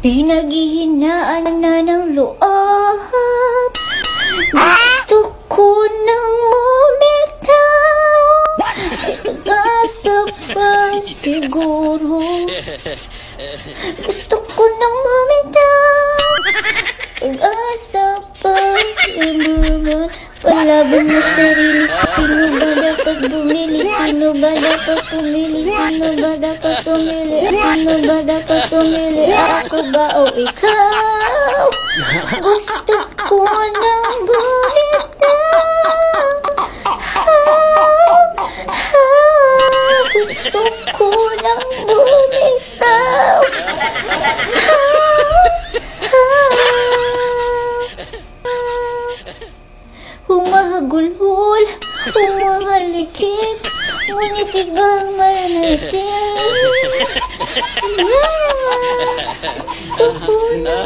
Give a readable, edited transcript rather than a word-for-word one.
Pinaghihinaan na ng loob. Gusto ko nang bumitaw. Pag-asa pa siguro. Gusto ko nang bumitaw. Pag-asa pa siguro. Palaban mo sarili. Sino ba dapat bumili? Sino ba dapat pumili? Sino ba dapat pumili? Sino ba dapat pumili? Ako ba o ikaw? Gusto ko nang bumitaw. Gusto ko nang bumitaw. Humahagulhol, humahalikip, ngunit ibang manatid. Gusto ko na